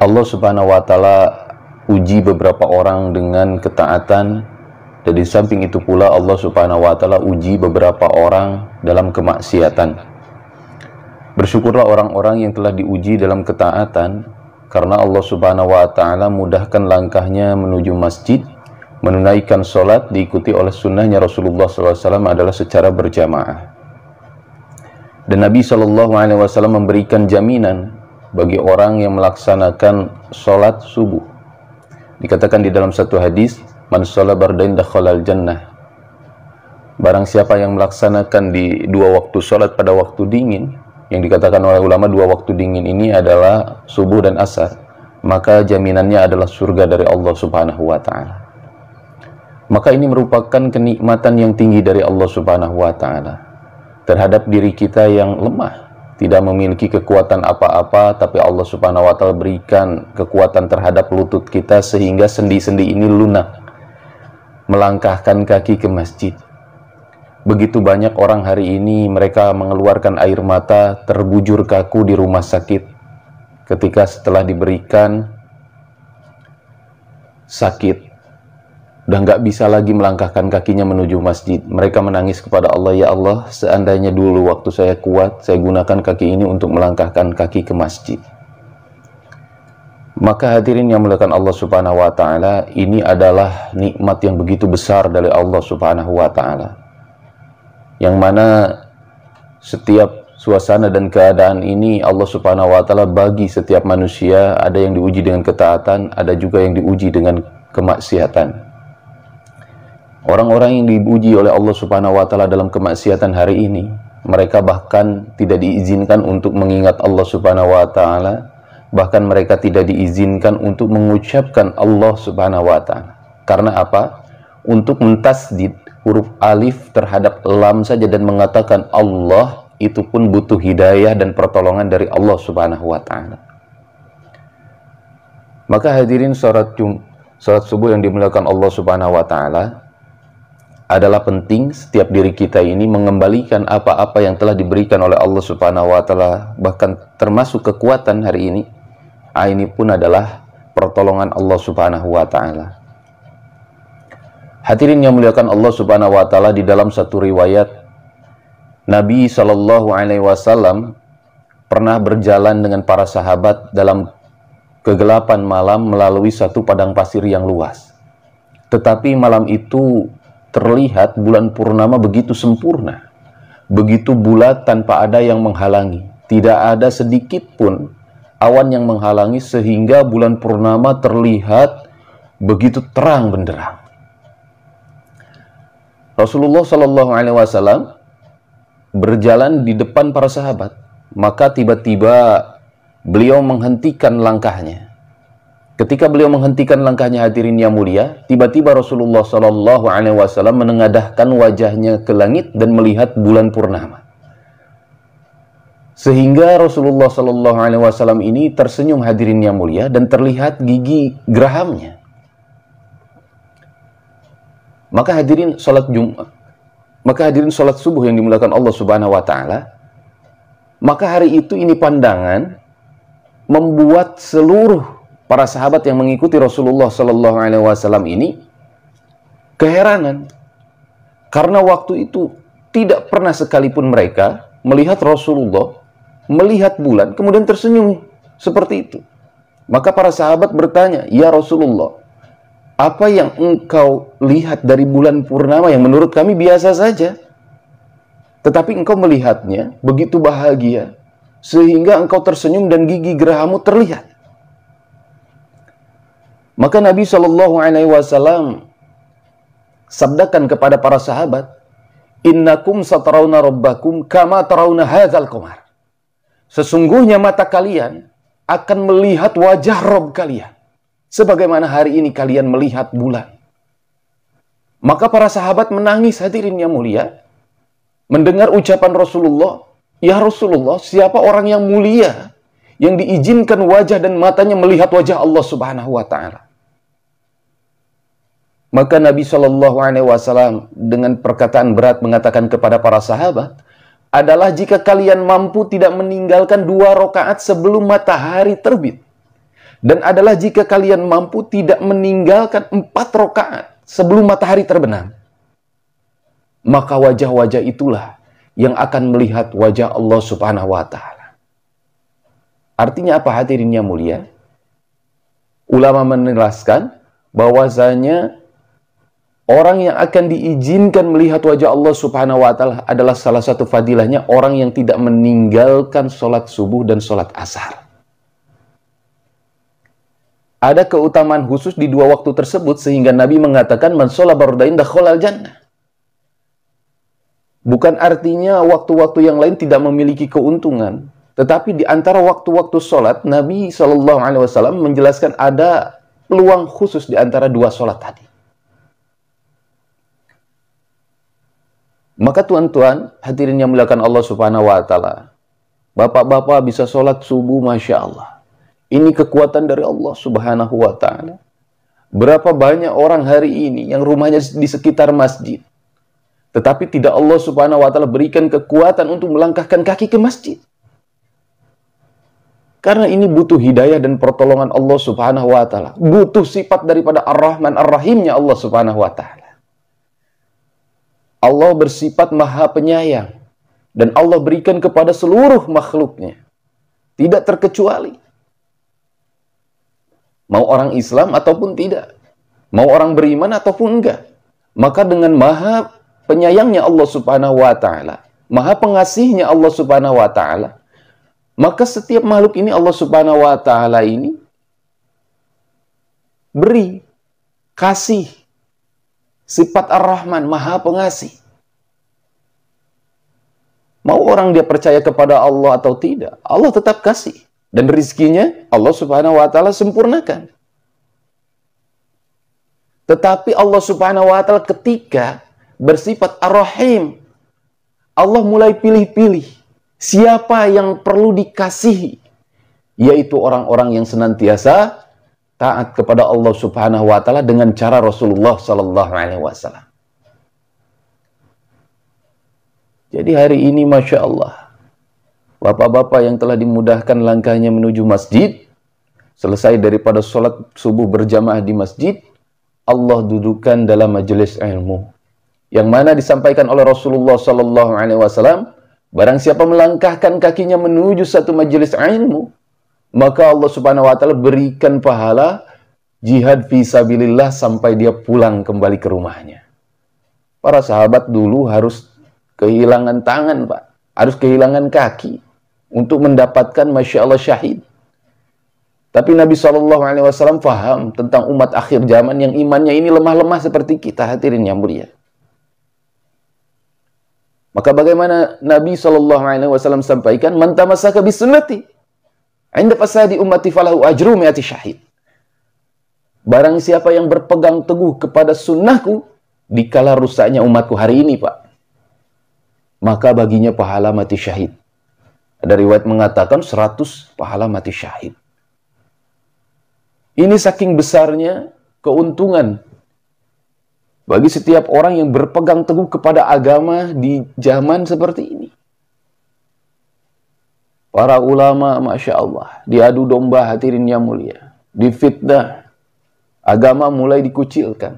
Allah Subhanahu wa Ta'ala uji beberapa orang dengan ketaatan, dan di samping itu pula Allah Subhanahu wa Ta'ala uji beberapa orang dalam kemaksiatan. Bersyukurlah orang-orang yang telah diuji dalam ketaatan, karena Allah Subhanahu wa Ta'ala mudahkan langkahnya menuju masjid, menunaikan sholat diikuti oleh sunnahnya Rasulullah SAW adalah secara berjamaah. Dan Nabi SAW memberikan jaminan bagi orang yang melaksanakan sholat subuh. Dikatakan di dalam satu hadis, man sholat bardain dakhalal jannah. Barang siapa yang melaksanakan di dua waktu sholat pada waktu dingin, yang dikatakan oleh ulama dua waktu dingin ini adalah subuh dan asar, maka jaminannya adalah surga dari Allah Subhanahu wa Ta'ala. Maka ini merupakan kenikmatan yang tinggi dari Allah Subhanahu wa Ta'ala terhadap diri kita yang lemah, tidak memiliki kekuatan apa-apa, tapi Allah Subhanahu wa Ta'ala berikan kekuatan terhadap lutut kita sehingga sendi-sendi ini lunak melangkahkan kaki ke masjid. Begitu banyak orang hari ini mereka mengeluarkan air mata, terbujur kaku di rumah sakit ketika setelah diberikan sakit dan nggak bisa lagi melangkahkan kakinya menuju masjid. Mereka menangis kepada Allah, ya Allah, seandainya dulu waktu saya kuat, saya gunakan kaki ini untuk melangkahkan kaki ke masjid. Maka hadirin yang muliakan Allah Subhanahu wa Ta'ala, ini adalah nikmat yang begitu besar dari Allah Subhanahu wa Ta'ala, yang mana setiap suasana dan keadaan ini Allah Subhanahu wa Ta'ala bagi setiap manusia. Ada yang diuji dengan ketaatan, ada juga yang diuji dengan kemaksiatan. Orang-orang yang diuji oleh Allah Subhanahu wa Ta'ala dalam kemaksiatan hari ini, mereka bahkan tidak diizinkan untuk mengingat Allah Subhanahu wa Ta'ala, bahkan mereka tidak diizinkan untuk mengucapkan Allah Subhanahu wa Ta'ala. Karena apa? Untuk mentasdid huruf alif terhadap lam saja dan mengatakan Allah, itu pun butuh hidayah dan pertolongan dari Allah Subhanahu wa Ta'ala. Maka hadirin, salat subuh yang dimuliakan Allah Subhanahu wa Ta'ala, adalah penting setiap diri kita ini mengembalikan apa-apa yang telah diberikan oleh Allah Subhanahu wa Ta'ala, bahkan termasuk kekuatan hari ini. Ini pun adalah pertolongan Allah Subhanahu wa Ta'ala. Hadirin yang muliakan Allah Subhanahu wa Ta'ala, di dalam satu riwayat Nabi SAW pernah berjalan dengan para sahabat dalam kegelapan malam melalui satu padang pasir yang luas. Tetapi malam itu terlihat bulan purnama begitu sempurna, begitu bulat tanpa ada yang menghalangi. Tidak ada sedikit pun awan yang menghalangi, sehingga bulan purnama terlihat begitu terang benderang. Rasulullah SAW berjalan di depan para sahabat, maka tiba-tiba beliau menghentikan langkahnya. Ketika beliau menghentikan langkahnya, hadirin yang mulia, tiba-tiba Rasulullah SAW menengadahkan wajahnya ke langit dan melihat bulan purnama. Sehingga Rasulullah SAW ini tersenyum, hadirin yang mulia, dan terlihat gigi gerahamnya. Maka hadirin sholat Jumat, maka hadirin sholat subuh yang dimuliakan Allah Subhanahu wa Ta'ala, maka hari itu ini pandangan membuat seluruh para sahabat yang mengikuti Rasulullah SAW ini keheranan, karena waktu itu tidak pernah sekalipun mereka melihat Rasulullah melihat bulan kemudian tersenyum seperti itu. Maka para sahabat bertanya, ya Rasulullah, apa yang engkau lihat dari bulan purnama yang menurut kami biasa saja, tetapi engkau melihatnya begitu bahagia sehingga engkau tersenyum dan gigi gerahamu terlihat? Maka Nabi SAW sabdakan kepada para sahabat, innakum satarawna rabbakum kama tarawna hadzal qamar. Sesungguhnya mata kalian akan melihat wajah Rabb kalian sebagaimana hari ini kalian melihat bulan. Maka para sahabat menangis, hadirin yang mulia, mendengar ucapan Rasulullah, ya Rasulullah, siapa orang yang mulia yang diizinkan wajah dan matanya melihat wajah Allah Subhanahu wa Ta'ala? Maka Nabi SAW dengan perkataan berat mengatakan kepada para sahabat, adalah jika kalian mampu tidak meninggalkan 2 rakaat sebelum matahari terbit. Dan adalah jika kalian mampu tidak meninggalkan 4 rakaat sebelum matahari terbenam, maka wajah-wajah itulah yang akan melihat wajah Allah Subhanahu wa Ta'ala. Artinya apa hadirin yang mulia? Ulama meneraskan bahwasanya orang yang akan diizinkan melihat wajah Allah Subhanahu wa Ta'ala adalah salah satu fadilahnya orang yang tidak meninggalkan sholat subuh dan sholat asar. Ada keutamaan khusus di 2 waktu tersebut sehingga Nabi mengatakan man sholat bardain dakhalal jannah. Bukan artinya waktu-waktu yang lain tidak memiliki keuntungan, tetapi di antara waktu-waktu sholat Nabi SAW menjelaskan ada peluang khusus di antara 2 sholat tadi. Maka tuan-tuan, hadirin yang muliakan Allah Subhanahu wa Ta'ala, bapak-bapak bisa sholat subuh, Masya Allah. Ini kekuatan dari Allah Subhanahu wa Ta'ala. Berapa banyak orang hari ini yang rumahnya di sekitar masjid, tetapi tidak Allah Subhanahu wa Ta'ala berikan kekuatan untuk melangkahkan kaki ke masjid. Karena ini butuh hidayah dan pertolongan Allah Subhanahu wa Ta'ala. Butuh sifat daripada Ar-Rahman Ar-Rahimnya Allah Subhanahu wa Ta'ala. Allah bersifat maha penyayang. Dan Allah berikan kepada seluruh makhluknya. Tidak terkecuali. Mau orang Islam ataupun tidak. Mau orang beriman ataupun enggak. Maka dengan maha penyayangnya Allah Subhanahu wa Ta'ala, maha pengasihnya Allah Subhanahu wa Ta'ala, maka setiap makhluk ini Allah Subhanahu wa Ta'ala ini beri, kasih sifat Ar-Rahman, maha pengasih. Mau orang dia percaya kepada Allah atau tidak, Allah tetap kasih. Dan rizkinya Allah Subhanahu wa Ta'ala sempurnakan. Tetapi Allah Subhanahu wa Ta'ala ketika bersifat Ar-Rahim, Allah mulai pilih-pilih siapa yang perlu dikasihi, yaitu orang-orang yang senantiasa taat kepada Allah Subhanahu wa Ta'ala dengan cara Rasulullah sallallahu alaihi wasallam. Jadi hari ini Masya Allah, bapak-bapak yang telah dimudahkan langkahnya menuju masjid, selesai daripada sholat subuh berjamaah di masjid, Allah dudukkan dalam majelis ilmu yang mana disampaikan oleh Rasulullah sallallahu alaihi wasallam, barang siapa melangkahkan kakinya menuju satu majelis ilmu, maka Allah Subhanahu wa Ta'ala berikan pahala jihad fi sabilillah sampai dia pulang kembali ke rumahnya. Para sahabat dulu harus kehilangan tangan, Pak, harus kehilangan kaki untuk mendapatkan Masya Allah syahid. Tapi Nabi SAW faham tentang umat akhir zaman yang imannya ini lemah-lemah seperti kita, hadirin yang mulia. Maka bagaimana Nabi SAW sampaikan, man tamassaka bisunnati inda fasadi ummati falahu ajru mi'ati syahid. Barang siapa yang berpegang teguh kepada sunnahku dikala rusaknya umatku hari ini, Pak, maka baginya pahala mati syahid. Ada riwayat mengatakan 100 pahala mati syahid. Ini saking besarnya keuntungan bagi setiap orang yang berpegang teguh kepada agama di zaman seperti ini. Para ulama, Masya Allah, diadu domba, hadirin yang mulia, difitnah, agama mulai dikucilkan.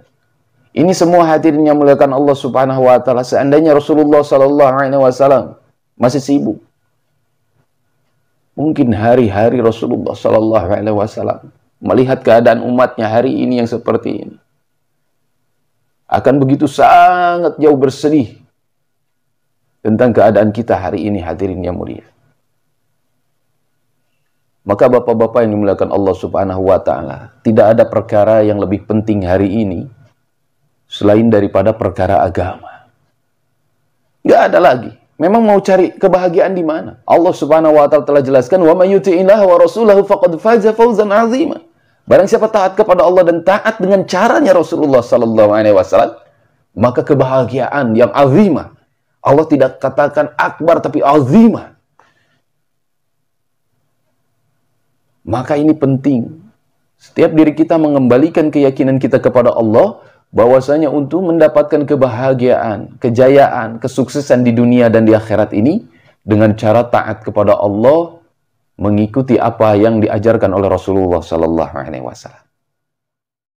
Ini semua hadirin yang muliakan Allah Subhanahu wa Ta'ala. Seandainya Rasulullah SAW masih sibuk, mungkin hari-hari Rasulullah SAW melihat keadaan umatnya hari ini yang seperti ini, akan begitu sangat jauh bersedih tentang keadaan kita hari ini, hadirin yang mulia. Maka bapak-bapak yang dimuliakan Allah Subhanahu wa Ta'ala, tidak ada perkara yang lebih penting hari ini selain daripada perkara agama. Nggak ada lagi. Memang mau cari kebahagiaan di mana? Allah Subhanahu wa Ta'ala telah jelaskan, wa may yuti'illaha wa rasulahu faqad faza fawzan 'azima. Barang siapa taat kepada Allah dan taat dengan caranya Rasulullah sallallahu alaihi wasallam, maka kebahagiaan yang azimah. Allah tidak katakan akbar tapi azimah. Maka ini penting. Setiap diri kita mengembalikan keyakinan kita kepada Allah, bahwasanya untuk mendapatkan kebahagiaan, kejayaan, kesuksesan di dunia dan di akhirat ini, dengan cara taat kepada Allah mengikuti apa yang diajarkan oleh Rasulullah sallallahu alaihi wasallam.